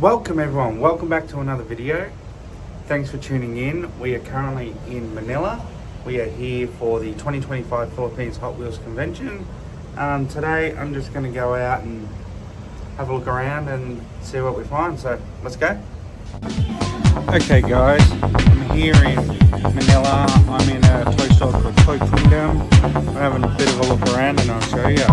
Welcome everyone, welcome back to another video. Thanks for tuning in. We are currently in Manila. We are here for the 2025 Philippines Hot Wheels convention. Today I'm just going to go out and have a look around and see what we find, so let's go. Okay guys, I'm here in Manila. I'm in a toy store called Toy Kingdom. I'm having a bit of a look around and I'll show you.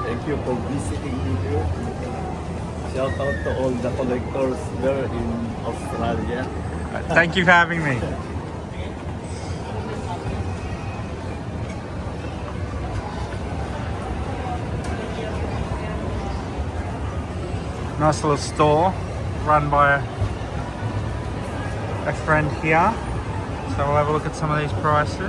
Thank you for visiting me here. Shout out to all the collectors there in Australia. Thank you for having me. Nice little store run by a friend here. So we'll have a look at some of these prices.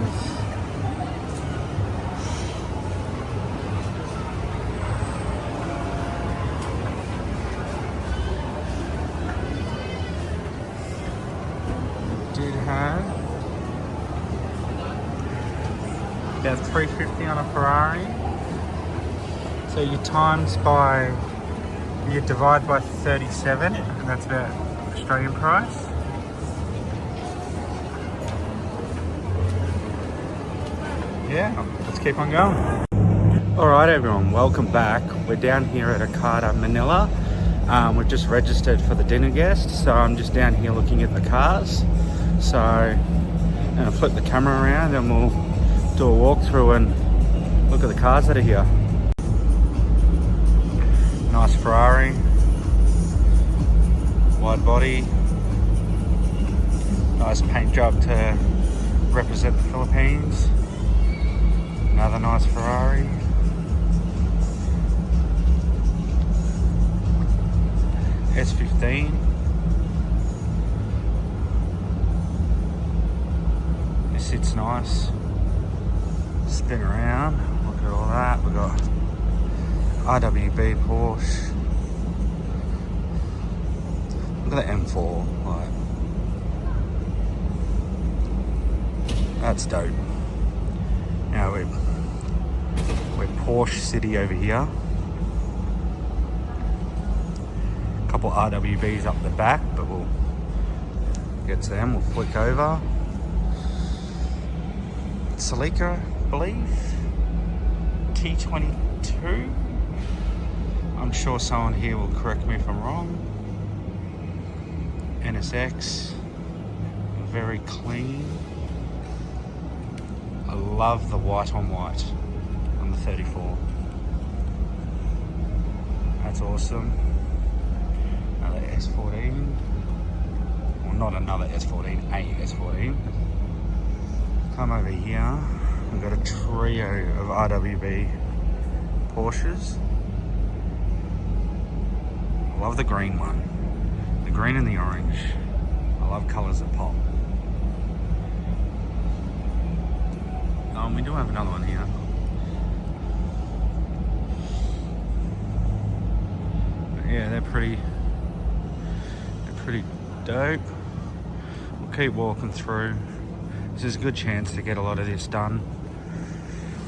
Did have about $350 on a Ferrari. So you divide by 37, and that's about Australian price. Yeah, let's keep on going. Alright everyone, welcome back. We're down here at Okada, Manila. We've just registered for the dinner guest, so I'm just down here looking at the cars. So I'm going to flip the camera around and we'll do a walkthrough and look at the cars that are here. Nice Ferrari, wide body, nice paint job to represent the Philippines. Another nice Ferrari. S15. This sits nice. Spin around. Look at all that. We've got RWB Porsche. Look at the M4. Like, that's dope. Now we're Porsche City over here. A couple RWBs up the back, but we'll get to them. We'll flick over. Celica, I believe. T22. I'm sure someone here will correct me if I'm wrong. NSX, very clean. I love the white on white on the 34. That's awesome. Another S14. Well, not another S14, a S14. Come over here. We've got a trio of RWB Porsches. I love the green one. The green and the orange. I love colours that pop. We do have another one here. But yeah, they're pretty dope. We'll keep walking through. This is a good chance to get a lot of this done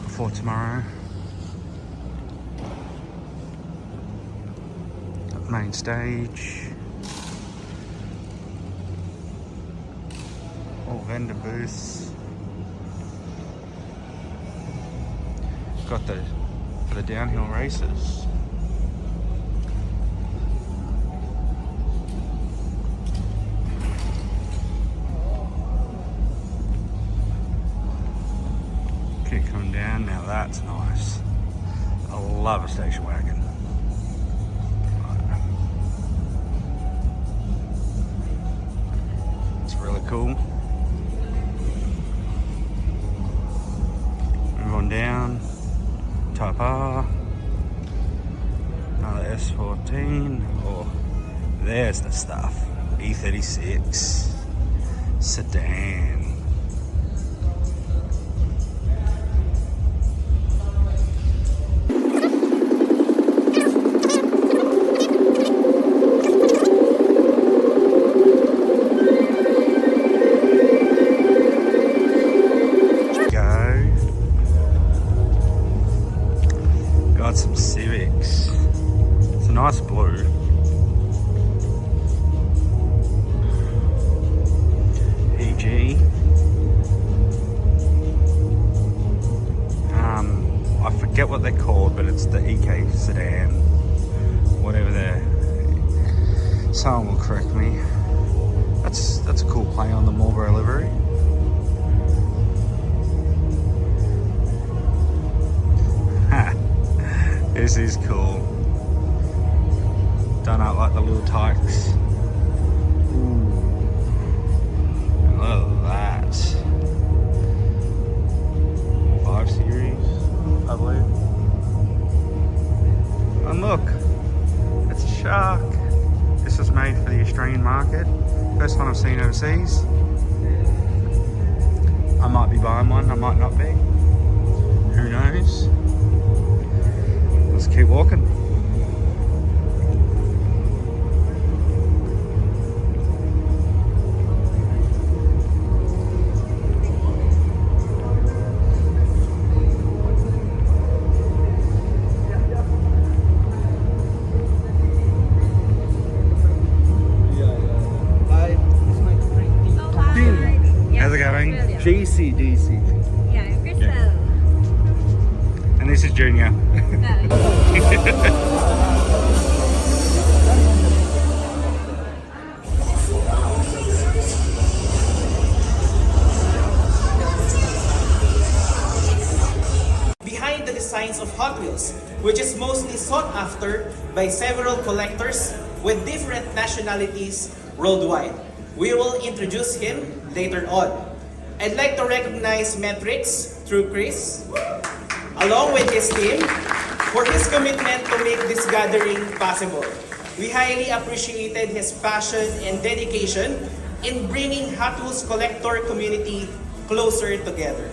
before tomorrow. Main stage. All vendor booths. Got for the downhill races. Okay, coming down now. That's nice. I love a station wagon. It's really cool. Move on down. Type R, another S14, oh, there's the stuff, E36, sedan. Some Civics. It's a nice blue. EG. I forget what they're called, but it's the EK sedan. Whatever they're. Someone will correct me. That's a cool play on the Marlboro livery. This is cool. Done out like the little tykes. Ooh. Look at that. 5 Series, I believe. And look, it's a shark. This was made for the Australian market. First one I've seen overseas. I'm on, I might not be. Who knows? Let's keep walking. How's it going? JC. Yeah, I'm Crystal. And this is Junior. Behind the designs of Hot Wheels, which is mostly sought after by several collectors with different nationalities worldwide. We will introduce him later on. I'd like to recognize Metrics through Chris, along with his team, for his commitment to make this gathering possible. We highly appreciated his passion and dedication in bringing Hot Wheels collector community closer together.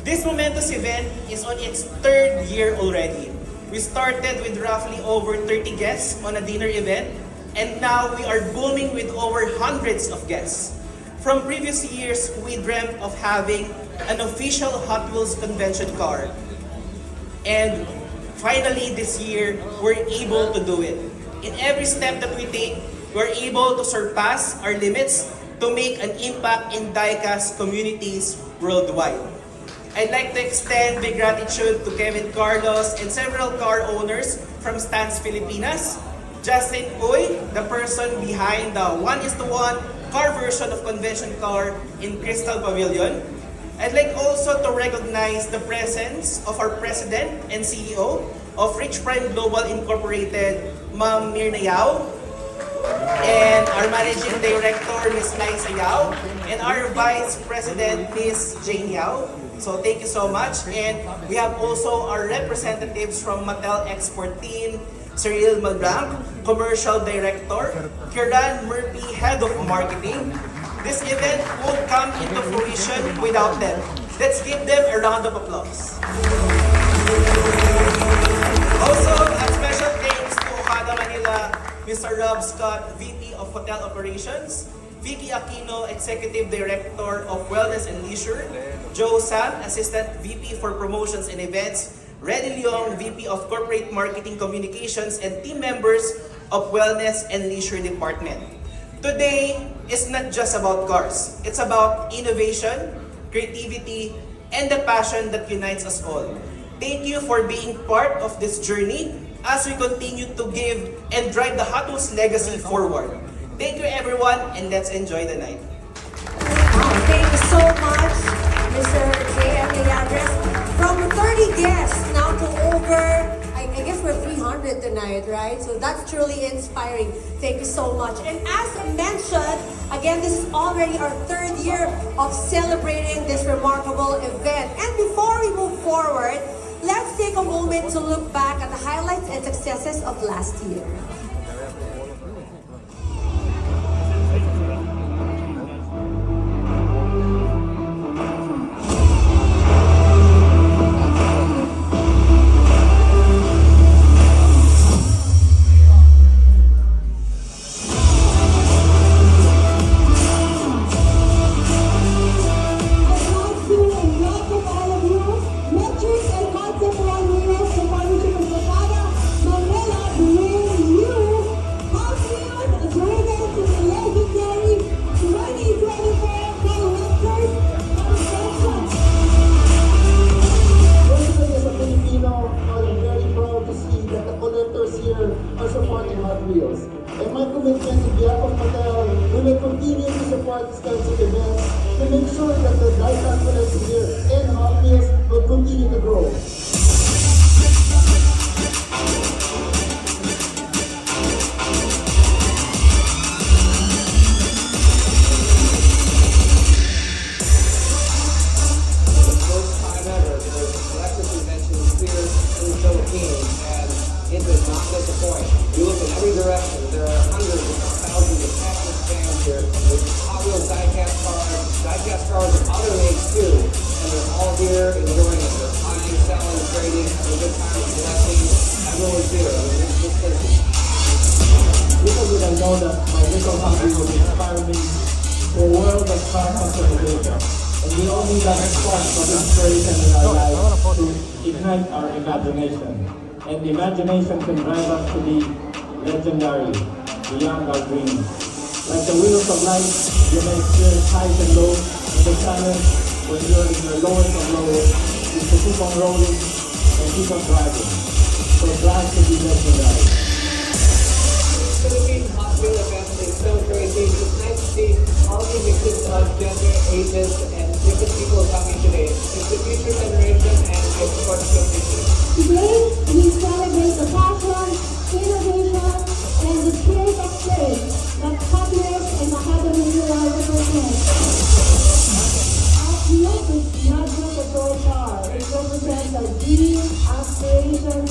This momentous event is on its third year already. We started with roughly over 30 guests on a dinner event, and now we are booming with over hundreds of guests. From previous years, we dreamt of having an official Hot Wheels convention car. And finally this year, we're able to do it. In every step that we take, we're able to surpass our limits to make an impact in diecast communities worldwide. I'd like to extend my gratitude to Kevin Carlos and several car owners from Stans Filipinas, Justin Uy, the person behind the 1:1 car version of convention car in Crystal Pavilion. I'd like also to recognize the presence of our President and CEO of Rich Prime Global Incorporated, Ma'am Mirna Yao, and our Managing Director, Ms. Liza Yao, and our Vice President, Ms. Jane Yao. So thank you so much. And we have also our representatives from Mattel Export Team, Cyril Malblanc, Commercial Director, Kieran Murphy, Head of Marketing. This event won't come into fruition without them. Let's give them a round of applause. Also, a special thanks to Okada Manila, Mr. Rob Scott, VP of Hotel Operations, Vicky Aquino, Executive Director of Wellness and Leisure, Joe Sam, Assistant VP for Promotions and Events, Reddy Leong, VP of Corporate Marketing Communications, and team members of Wellness and Leisure Department. Today is not just about cars. It's about innovation, creativity, and the passion that unites us all. Thank you for being part of this journey as we continue to give and drive the Hot Wheels legacy forward. Thank you everyone, and let's enjoy the night. Thank you so much, Mr. J.M. Leandres. From 30 guests now to over, I guess we're 300 tonight, right? So that's truly inspiring. Thank you so much. And as mentioned, again, this is already our third year of celebrating this remarkable event. And before we move forward, let's take a moment to look back at the highlights and successes of last year. Metrics and concept one winners, the partnership of Okada, Manila, bring you know that my little hobby will inspire me for a world of car customization. And we all need that spark of inspiration in our lives to ignite our imagination. And imagination can drive us to be legendary, beyond our dreams. Like the wheels of life, you may experience highs and lows, and the challenge when you're in your lowest of lows is to keep on rolling and keep on driving. So drive to be legendary. Philippine Hot Wheel event is so crazy. It's nice to see all the mixes of gender, ages, and different people coming today. It's the future generation and it's sports competition. Today, we celebrate the passion, innovation, and the spirit of play that Hot Wheels and the HotWheels are represent. Hot Wheels is not just a toy car. It represents our dreams, aspirations, and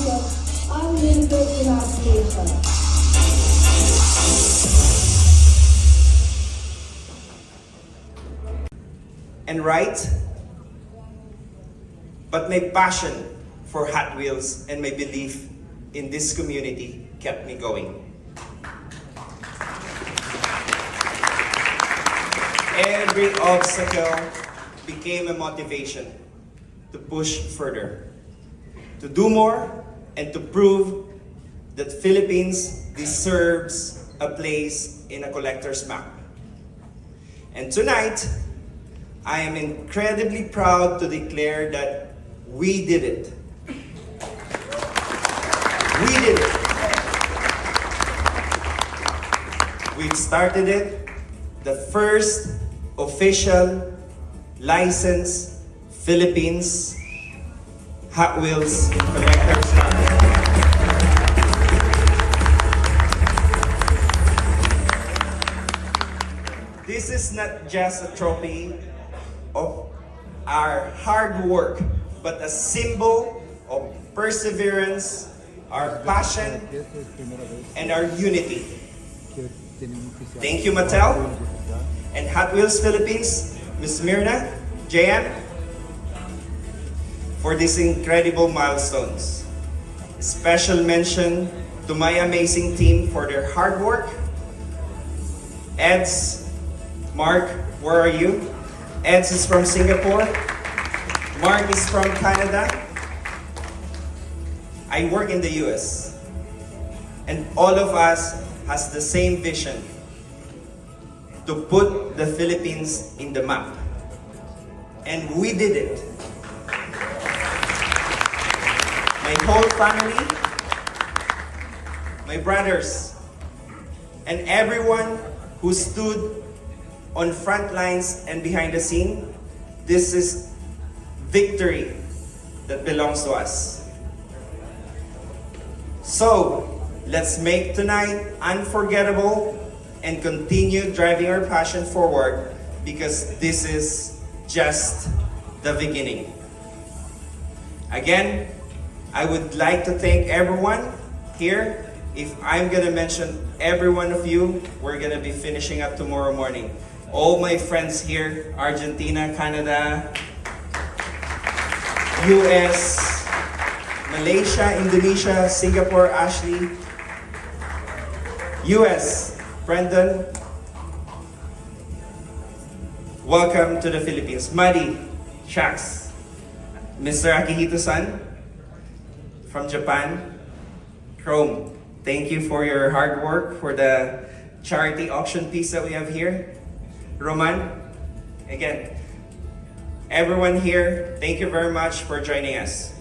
unlimited imagination. And right, but my passion for Hot Wheels and my belief in this community kept me going. Every obstacle became a motivation to push further, to do more, and to prove that Philippines deserves a place in a collector's map. And tonight, I am incredibly proud to declare that we did it. We did it. We've started it, the first official licensed Philippines Hot Wheels Collector's Map. This is not just a trophy of our hard work, but a symbol of perseverance, our passion, and our unity. Thank you, Mattel, and Hot Wheels Philippines, Ms. Mirna, JM, for these incredible milestones. Special mention to my amazing team for their hard work. Eds, Mark, where are you? Eds is from Singapore. Mark is from Canada. I work in the US. And all of us has the same vision to put the Philippines in the map. And we did it. My whole family, my brothers, and everyone who stood on front lines and behind the scene, this is victory that belongs to us. So, let's make tonight unforgettable and continue driving our passion forward, because this is just the beginning. Again, I would like to thank everyone here. If I'm gonna mention every one of you, we're gonna be finishing up tomorrow morning. All my friends here, Argentina, Canada, US, Malaysia, Indonesia, Singapore, Ashley, US, Brendan, welcome to the Philippines. Madi, Shax, Mr. Akihito-san from Japan, Chrome, thank you for your hard work for the charity auction piece that we have here. Roman, again, everyone here, thank you very much for joining us.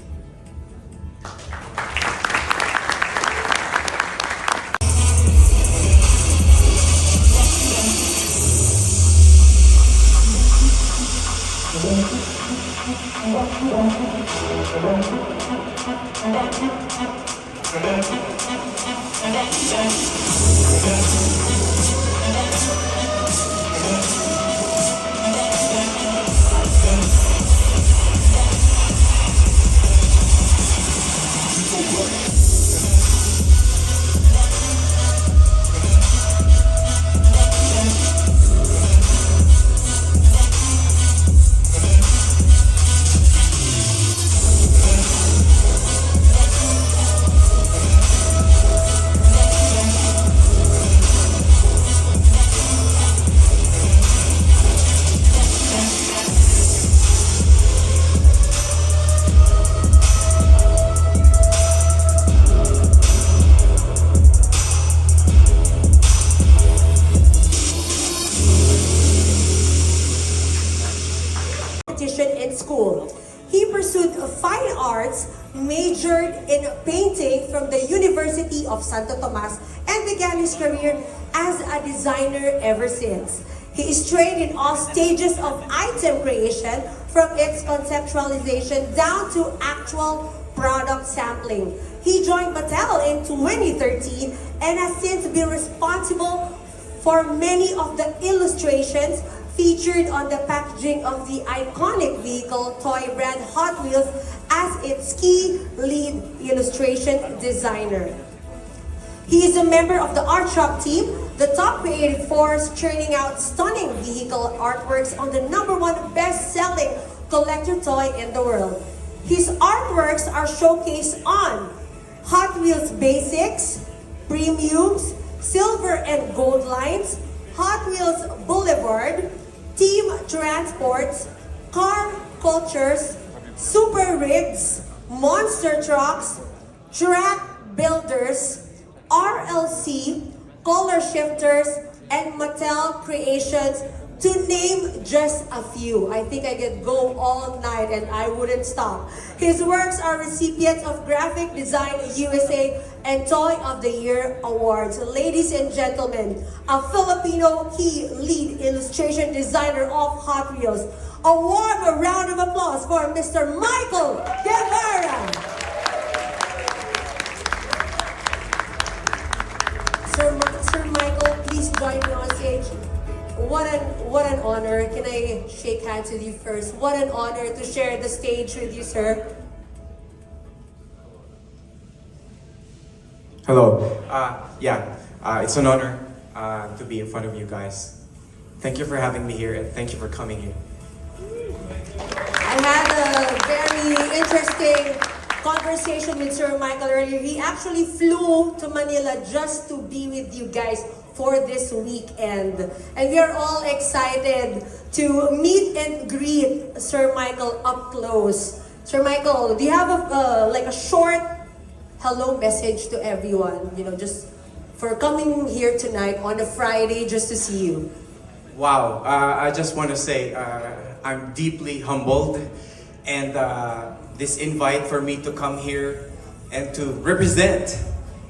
competition in school. He pursued fine arts, majored in painting from the University of Santo Tomas, and began his career as a designer ever since. He is trained in all stages of item creation, from its conceptualization down to actual product sampling. He joined Mattel in 2013 and has since been responsible for many of the illustrations featured on the packaging of the iconic vehicle toy brand Hot Wheels as its key lead illustration designer. He is a member of the art shop team, the top creative force churning out stunning vehicle artworks on the #1 best-selling collector toy in the world. His artworks are showcased on Hot Wheels Basics, Premiums, Silver and Gold lines, Hot Wheels Boulevard, Team Transports, Car Cultures, Super Rigs, Monster Trucks, Track Builders, RLC, Color Shifters, and Mattel Creations, to name just a few. I think I could go all night and I wouldn't stop. His works are recipients of Graphic Design USA and Toy of the Year awards. Ladies and gentlemen, a Filipino key lead illustration designer of Hot Wheels. A warm round of applause for Mr. Michael Guevara. Sir Michael, please join me on stage. What an honor. Can I shake hands with you first? What an honor to share the stage with you, sir. Hello. It's an honor to be in front of you guys. Thank you for having me here and thank you for coming here. I had a very interesting conversation with Sir Michael earlier. He actually flew to Manila just to be with you guys for this weekend. And we are all excited to meet and greet Sir Michael up close. Sir Michael, do you have a short hello message to everyone? You know, just for coming here tonight on a Friday just to see you. Wow, I just want to say I'm deeply humbled and this invite for me to come here and to represent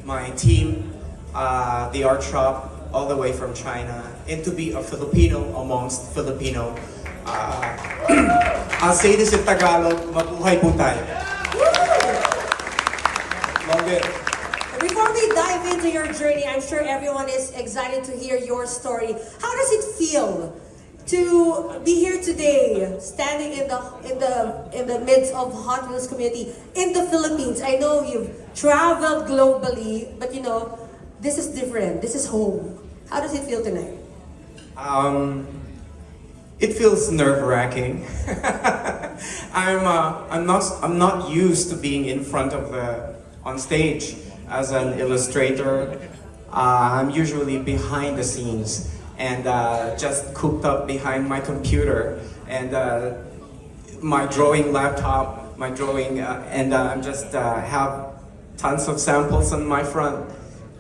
my team, the art shop, all the way from China, and to be a Filipino amongst Filipino. I'll say this in Tagalog, mabuhay po tayo. Love it. Before we dive into your journey, I'm sure everyone is excited to hear your story. How does it feel to be here today, standing in the midst of Hot Wheels community in the Philippines? I know you've traveled globally, but you know, this is different. This is home. How does it feel tonight? It feels nerve-wracking. I'm not used to being in front of on stage as an illustrator. I'm usually behind the scenes and just cooped up behind my computer and my drawing laptop, and I'm just have tons of samples on my front,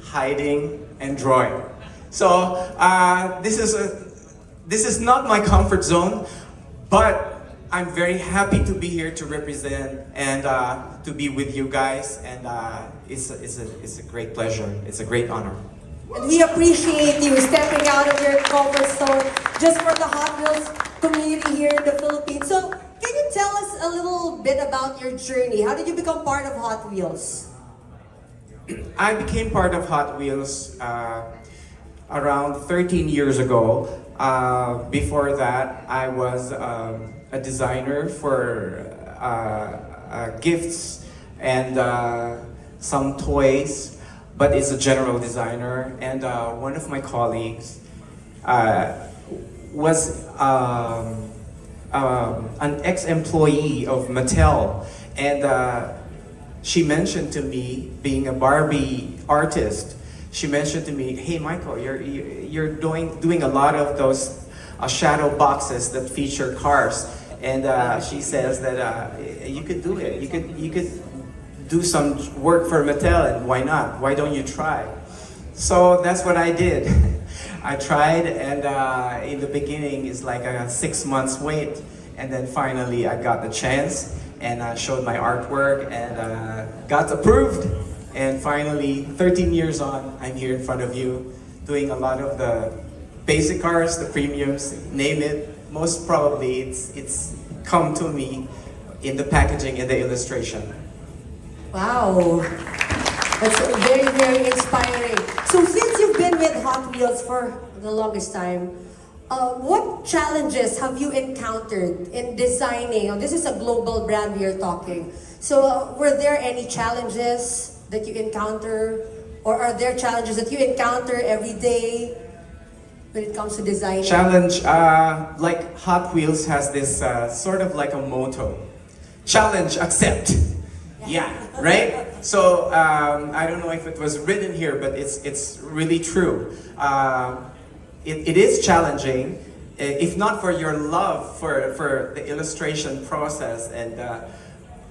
hiding and drawing. So this is not my comfort zone, but I'm very happy to be here to represent and to be with you guys, and it's a great pleasure. It's a great honor. And we appreciate you stepping out of your comfort zone just for the Hot Wheels community here in the Philippines. So, can you tell us a little bit about your journey? How did you become part of Hot Wheels? I became part of Hot Wheels around 13 years ago. Before that, I was a designer for gifts and some toys, but it's a general designer. And one of my colleagues was an ex-employee of Mattel, and she mentioned to me, being a Barbie artist, she mentioned to me, "Hey Michael, you're doing a lot of those shadow boxes that feature cars," and she says that you could do it. You could do some work for Mattel, and why not? Why don't you try? So that's what I did. I tried, and in the beginning it's like a 6 months wait, And then finally I got the chance and I showed my artwork and got approved. And finally, 13 years on, I'm here in front of you doing a lot of the basic cars, the premiums, name it. Most probably it's come to me in the packaging and the illustration. Wow. That's very, very inspiring. So since you've been with Hot Wheels for the longest time, what challenges have you encountered in designing? This is a global brand we are talking. So were there any challenges that you encounter? Or are there challenges that you encounter every day when it comes to designing? Challenge, like Hot Wheels has this sort of like a motto. Challenge, accept. Yeah, right? So I don't know if it was written here, but it's really true. It is challenging, if not for your love for the illustration process and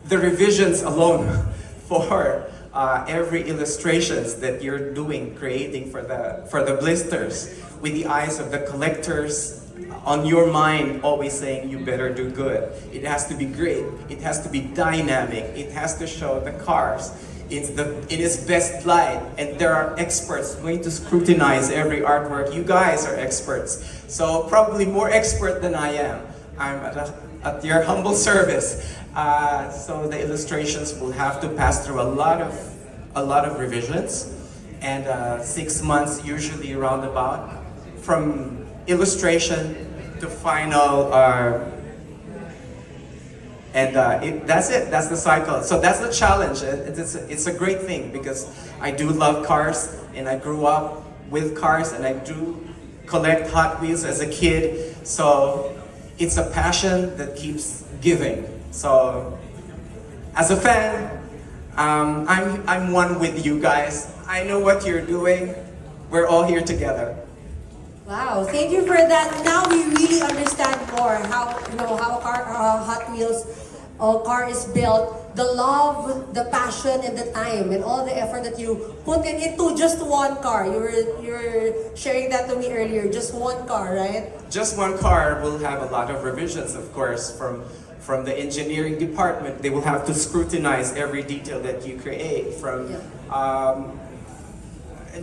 the revisions alone for every illustrations that you're doing, creating for the blisters, with the eyes of the collectors on your mind, always saying you better do good. It has to be great. It has to be dynamic. It has to show the cars in its best light. And there are experts going to scrutinize every artwork. You guys are experts, so probably more expert than I am. I'm at your humble service. So the illustrations will have to pass through a lot of revisions, and 6 months usually roundabout from illustration to final, that's it. That's the cycle. So that's the challenge. It's a great thing because I do love cars, and I grew up with cars, and I do collect Hot Wheels as a kid. So it's a passion that keeps giving. So as a fan, I'm one with you guys. I know what you're doing. We're all here together. Wow, thank you for that. Now we really understand more how Hot Wheels car is built. The love, the passion, and the time, and all the effort that you put into just one car. You were sharing that to me earlier. Just one car, right? Just one car will have a lot of revisions, of course, from the engineering department. They will have to scrutinize every detail that you create. From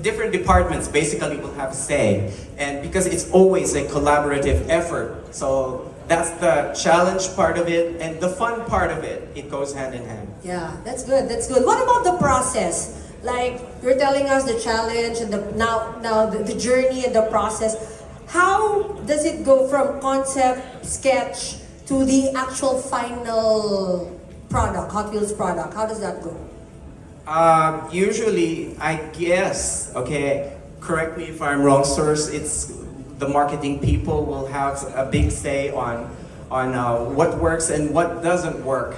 different departments basically will have say, and because it's always a collaborative effort, so that's the challenge part of it, and the fun part of it. It goes hand in hand. Yeah, that's good. That's good. What about the process? Like you're telling us the challenge and the journey and the process. How does it go from concept sketch to the actual final product, Hot Wheels product? How does that go? Usually, I guess, okay, correct me if I'm wrong, sirs, it's the marketing people will have a big say on what works and what doesn't work.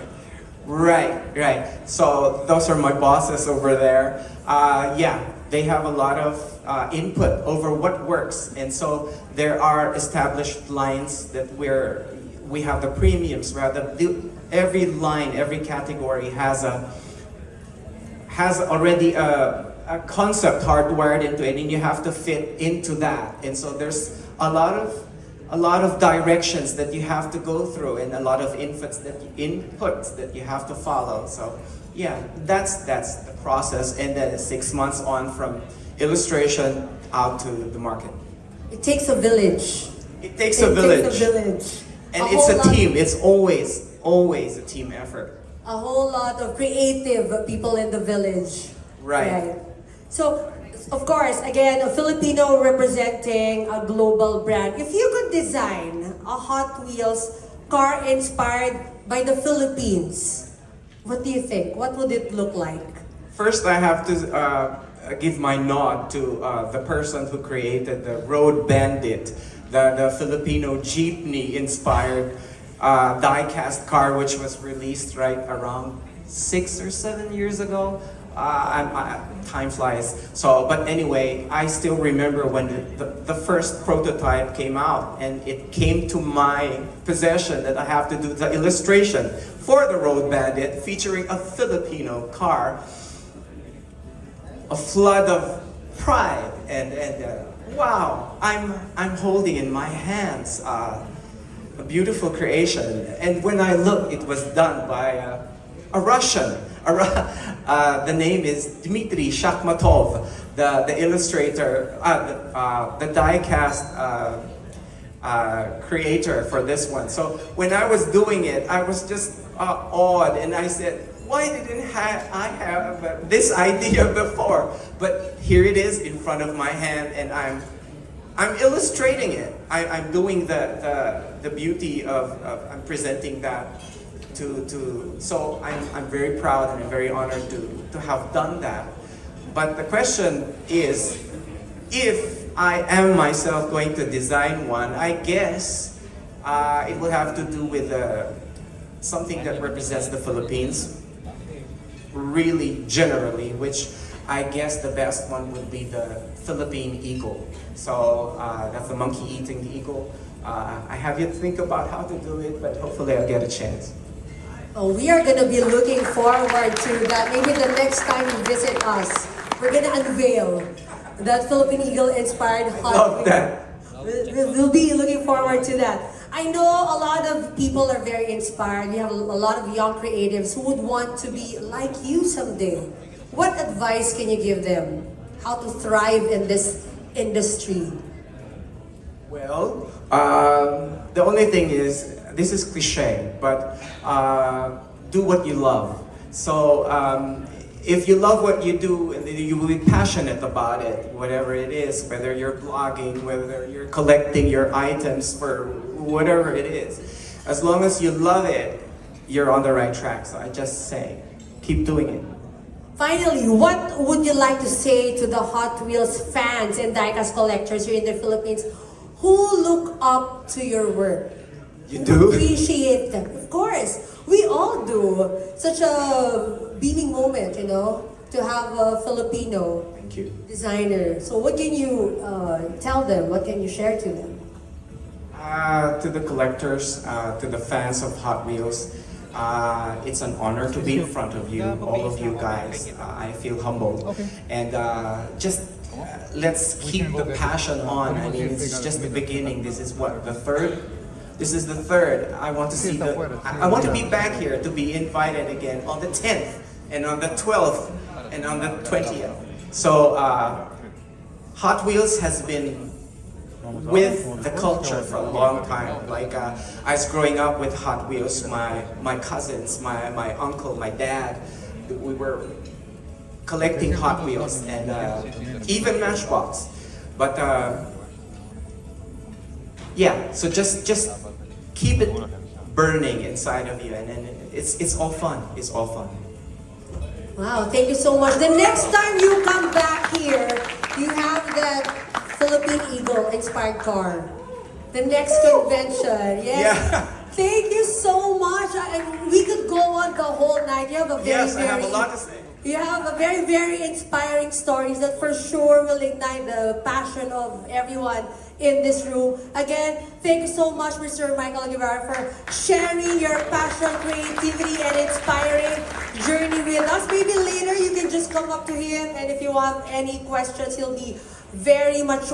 Right. So those are my bosses over there. Yeah, they have a lot of input over what works. And so there are established lines that we have the premiums, rather every line, every category has already a concept hardwired into it, and you have to fit into that. And so there's a lot of directions that you have to go through, and a lot of inputs that you have to follow. So yeah, that's the process. And then 6 months on from illustration out to the market. It takes a village. It takes a village. And it's a team. It's always a team effort. A whole lot of creative people in the village. Right. So, of course, again, a Filipino representing a global brand. If you could design a Hot Wheels car inspired by the Philippines, what do you think? What would it look like? First, I have to give my nod to the person who created the Road Bandit, the Filipino jeepney inspired die-cast car, which was released right around 6 or 7 years ago. Time flies. So, but anyway, I still remember when the first prototype came out, and it came to my possession that I have to do the illustration for the Road Bandit, featuring a Filipino car. A flood of pride and wow! I'm holding in my hands a beautiful creation. And when I looked, it was done by a Russian. The name is Dmitry Shakhmatov, the illustrator, the die-cast creator for this one. So when I was doing it, I was just awed, and I said, why didn't I have this idea before? But here it is in front of my hand, and I'm illustrating it. I'm doing the beauty of I'm presenting that so I'm very proud and I'm very honored to have done that. But the question is, if I am myself going to design one, I guess it will have to do with something that represents the Philippines, really generally, which I guess the best one would be the Philippine eagle. So that's the monkey eating the eagle. I have yet to think about how to do it, but hopefully I'll get a chance. Oh, we are going to be looking forward to that. Maybe the next time you visit us, we're going to unveil that Philippine Eagle-inspired Hot Love that. We'll be looking forward to that. I know a lot of people are very inspired. You have a lot of young creatives who would want to be like you someday. What advice can you give them? How to thrive in this industry? Well, the only thing is, this is cliche, but do what you love. So if you love what you do and you will be passionate about it, whatever it is, whether you're blogging, whether you're collecting your items for whatever it is, as long as you love it, you're on the right track. So I just say, keep doing it. Finally, what would you like to say to the Hot Wheels fans and diecast collectors here in the Philippines who look up to your work? You do? Appreciate them. Of course, we all do. Such a beaming moment, you know, to have a Filipino Thank you. designer. So what can you tell them? What can you share to them? To the collectors, to the fans of Hot Wheels, it's an honor to be in front of you, all of you guys. I feel humbled. And just let's keep the passion on. I mean, it's just the beginning. This is what, the third? This is the third. I want to see I want to be back here to be invited again on the 10th and on the 12th and on the 20th. So Hot Wheels has been with the culture for a long time. Like I was growing up with Hot Wheels, my cousins, my uncle, my dad, we were collecting Hot Wheels and even Matchbox. But yeah, so just keep it burning inside of you, and it's all fun. It's all fun. Wow, thank you so much. The next time you come back here, you have that Philippine Eagle-inspired car. The next convention, yes. Yeah. Thank you so much. We could go on the whole night. You have a very, Yes, I have a lot to say. You have a very, very inspiring stories that for sure will ignite the passion of everyone in this room. Again, thank you so much, Mr. Michael Guevara, for sharing your passion, creativity, and inspiring journey with us. Maybe later you can just come up to him, and if you have any questions, he'll be very much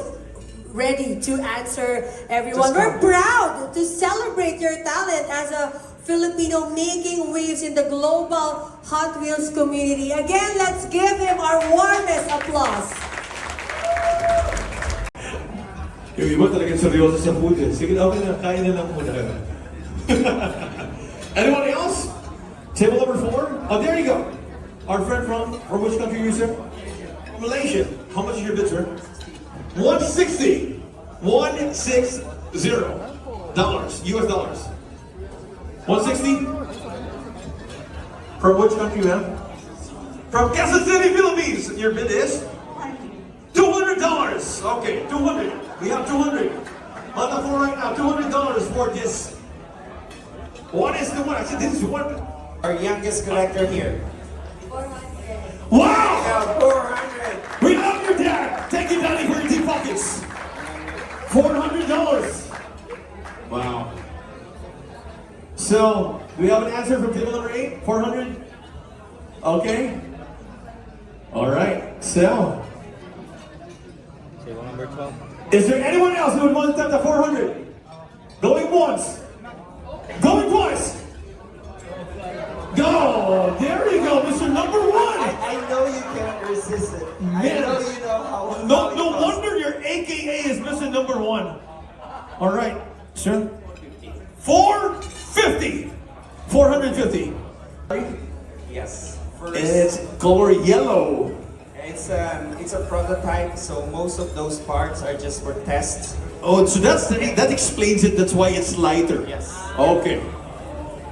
ready to answer everyone. We're proud to celebrate your talent as a Filipino making waves in the global Hot Wheels community. Again, let's give him our warmest applause. Yung iba talagang seryoso sa food eh. Sige, okay na, kain na lang muna. Anyone else? Table number 4? Oh, there you go. Our friend from which country are you, sir? Malaysia. How much is your bid, sir? 160. $160. US dollars. 160? From which country, ma'am? From Quezon City, Philippines. Your bid is? $200. Okay, 200. We have 200 on the floor right now. $200 for this. What is the one? I said this is one. Our youngest collector here. 400. Wow! Yeah, 400. We love your dad. Take it down for your deep pockets. $400. Wow. So, do we have an answer from table number 8? 400? Okay. All right. So, Table number 12. is there anyone else who would want to step to 400? Going once, number one. I know you can't resist it. I Man. know you know how. No wonder your AKA is Mr. Number One. All right, sir. 450. 450. Yes. And it's color yellow. It's a prototype, so most of those parts are just for tests. Oh, so that explains it. That's why it's lighter. Yes. Okay.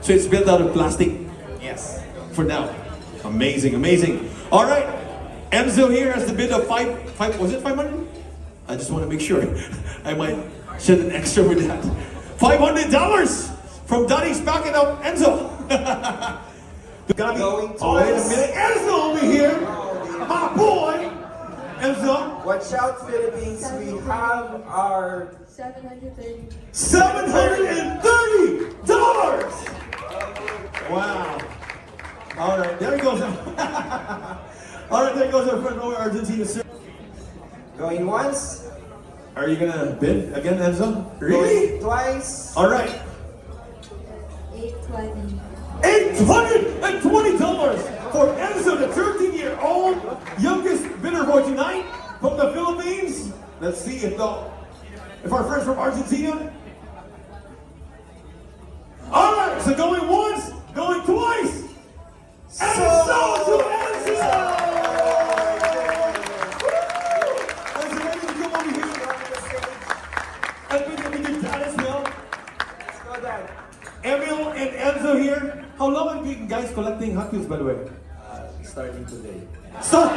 So it's built out of plastic Yes. for now. Amazing, amazing. All right. Enzo here has the bid of five. Was it 500? I just want to make sure. I might shed an extra with that. $500 from Daddy's backing up Enzo. Going Going oh, wait a twice. minute. Enzo over here. My boy. Enzo. Watch out, Philippines. We have our $730. $730. Wow. All right, there he goes. All right, there goes our friend over Argentina. Sir. going once, Are you gonna bid again, Enzo? Really? going twice. All right. $820. $820 for Enzo, the 13-year-old youngest bidder for tonight from the Philippines. Let's see if our friends from Argentina. All right, so going once, going twice. And it's sold to Enzo! Enzo, ready to come over here? And with your dad as well. Let's go, Dad. Emil and Enzo here. How long have you guys collecting HotWheels, by the way? Starting today. So, really?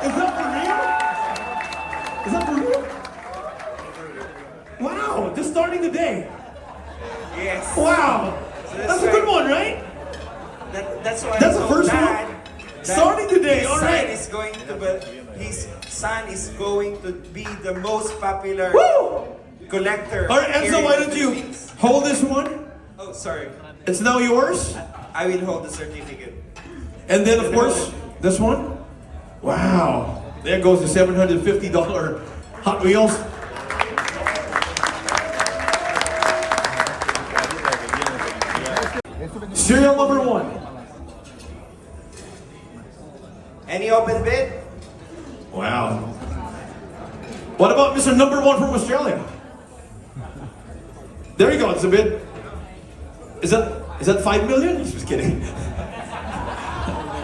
Is that for real? Is that for real? Wow, just starting today. Yes. Wow, So that's a good one, right? That's why That's I the told first Dad one? that Starting today, his all son right. is going to his son is going to be the most popular Woo! collector. All right, here Enzo, in why the don't you Philippines. hold this one? Oh, sorry. It's now yours. I will hold the certificate. And then, of course, this one. Wow, there goes the $750 Hot Wheels. Serial number one. Any open bid? Wow. What about Mr. Number One from Australia? There you go, it's a bid. Is that 5 million? Just kidding.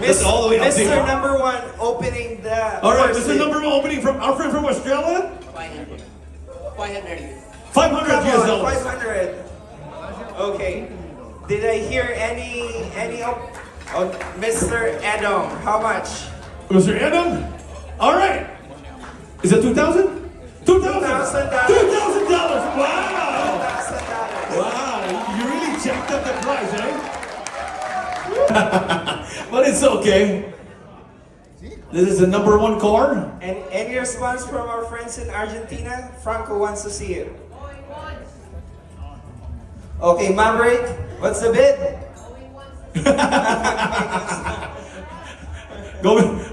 That's all the way up Mr. there. Number One opening the. All right, first Mr. bid. Number One opening from our friend from Australia. 500. 500 Come US on, dollars. 500. Okay. Did I hear any oh, Mr. Adam, how much? Mr. Adam. All right. Is that 2,000? $2,000. $2,000. $2,000. Wow. $1,000. Wow. You really jacked up the price, eh? But it's okay. This is the number one car. And any response from our friends in Argentina? Franco wants to see it. Okay, Maverick, what's the bid?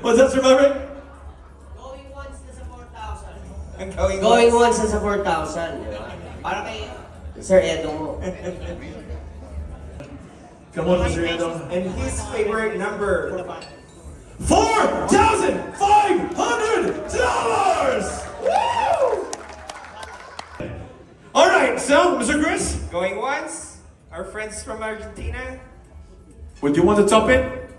What's that, Sir Maverick? Going once is a 4,000. Going Going once. once is a 4,000. Di ba? Para kay Sir Edo mo. Come on, Mr. Edo. And his favorite number. $4,500! Woo! All right, so, Mr. Chris, Going once, our friends from Argentina. would you want to top it?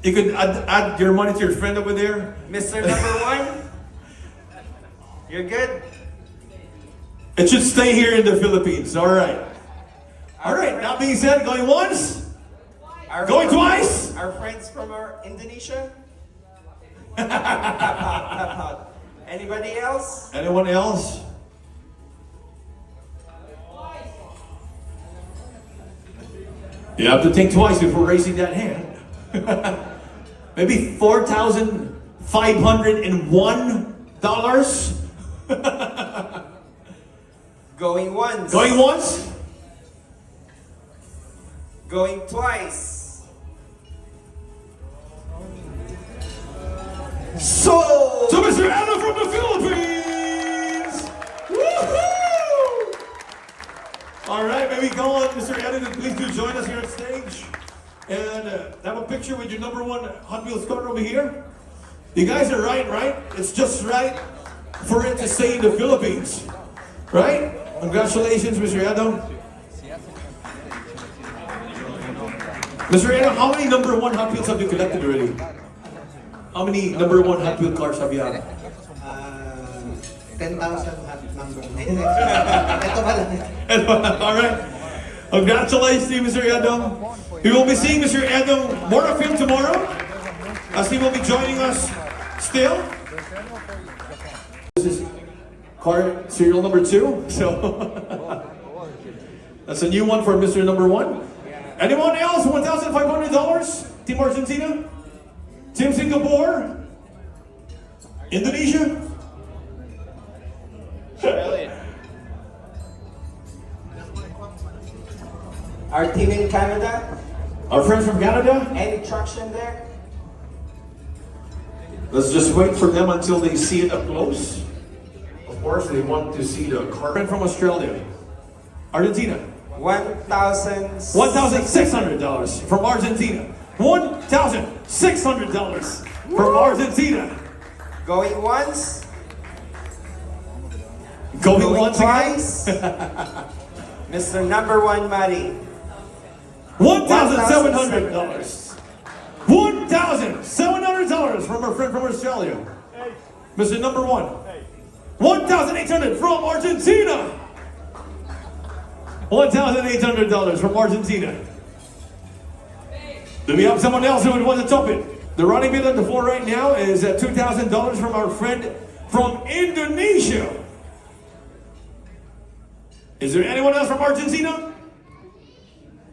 You could add your money to your friend over there. Mr. Number One, you're good? It should stay here in the Philippines. All right. All right, that being said, going once, going twice. Our friends from Indonesia. Anybody else? Anyone else? You have to think twice before raising that hand. Maybe $4,501. Going once. Going once, Going twice. So. to Mr. Anna from the Philippines. Woohoo! All right, maybe go on, Mr. Anna. Please do join us here on stage. And have a picture with your number one Hot Wheels car over here. You guys are right? It's just right for it to stay in the Philippines. Right? Congratulations, Mr. Adam. Mr. Adam, how many number one Hot Wheels have you collected already? How many number one Hot Wheel cars have you had? 10,000 at number. Ito pala. Alright. Congratulations to you, Mr. Adam. We will be seeing Mr. Adam more of him tomorrow, as he will be joining us still. This is car serial number 2, so that's a new one for Mr. Number 1. Anyone else? $1,500? Team Argentina? Team Singapore? Indonesia? Our team in Canada, Our friends from Canada? any traction there? Let's just wait for them until they see it up close. Of course, they want to see the car. Friend from Australia. Argentina. $1,600 from Argentina. $1,600 from Argentina. Going once, Going once again. twice. Mr. Number 1, Matty. $1,700. $1,700 from our friend from Australia. Mr. Number 1. $1,800 from Argentina. $1,800 from Argentina. Do we have someone else who would want to top it? The running bid on the floor right now is $2,000 from our friend from Indonesia. Is there anyone else from Argentina?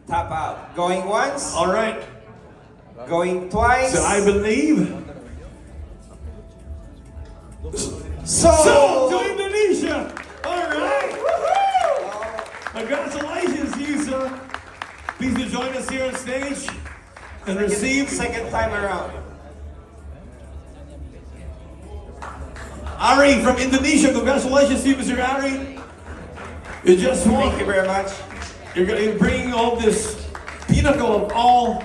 Tap out. Going once, All right. going twice. So I believe. So to Indonesia. All right. Congratulations to you, sir. Please do join us here on stage and receive. second time around. Ari from Indonesia. Congratulations to you, Mr. Ari. You just won. Thank you very much. You're going to bring all this pinnacle of all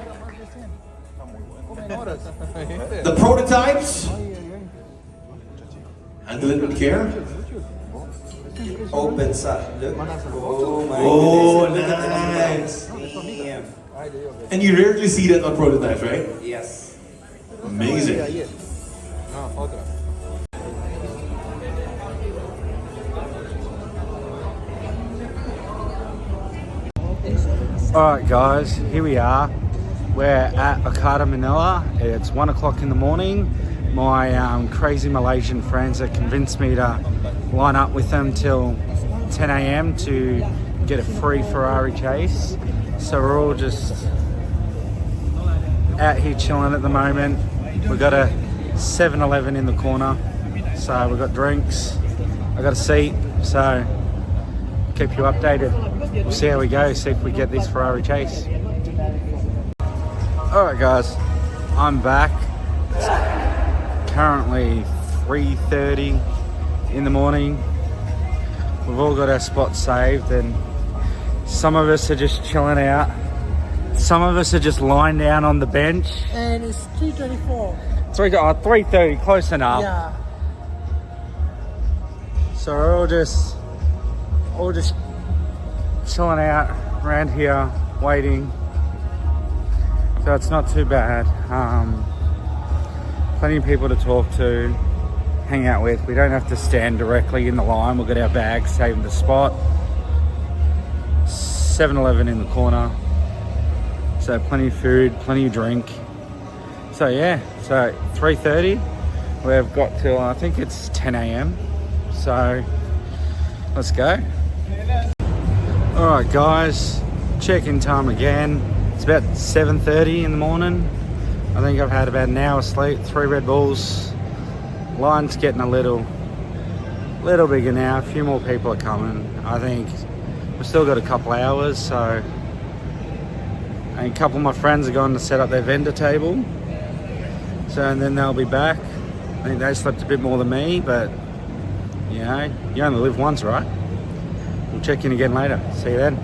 the prototypes. Handle it with care. Opens up. Look. Oh my Oh, goodness. Look at the nice. Damn. And you rarely see that on prototypes, right? Yes. Amazing. Alright guys, here we are. We're at Okada, Manila. It's 1 o'clock in the morning. My crazy Malaysian friends have convinced me to line up with them till 10 a.m. to get a free Ferrari chase. So we're all just out here chilling at the moment. We've got a 7-Eleven in the corner. So we've got drinks. I got a seat. So keep you updated. We'll see how we go, see if we get this Ferrari chase. Alright guys, I'm back. It's currently 3:30 in the morning. We've all got our spots saved and some of us are just chilling out. Some of us are just lying down on the bench. And it's 3:24. 3:30, close enough. Yeah. So we're all just chilling out around here, waiting. So it's not too bad. Plenty of people to talk to, hang out with. We don't have to stand directly in the line. We'll get our bags, saving the spot. 7-Eleven in the corner. So plenty of food, plenty of drink. So yeah, so 3:30. We've got till, I think it's 10 a.m. So let's go. Alright guys, check-in time again. It's about 7:30 in the morning. I think I've had about an hour's sleep, 3 Red Bulls. Line's getting a little bigger now. A few more people are coming. I think we've still got a couple hours, so and a couple of my friends are going to set up their vendor table. So and then they'll be back. I think they slept a bit more than me, but you know, you only live once, right? We'll check in again later. See you then.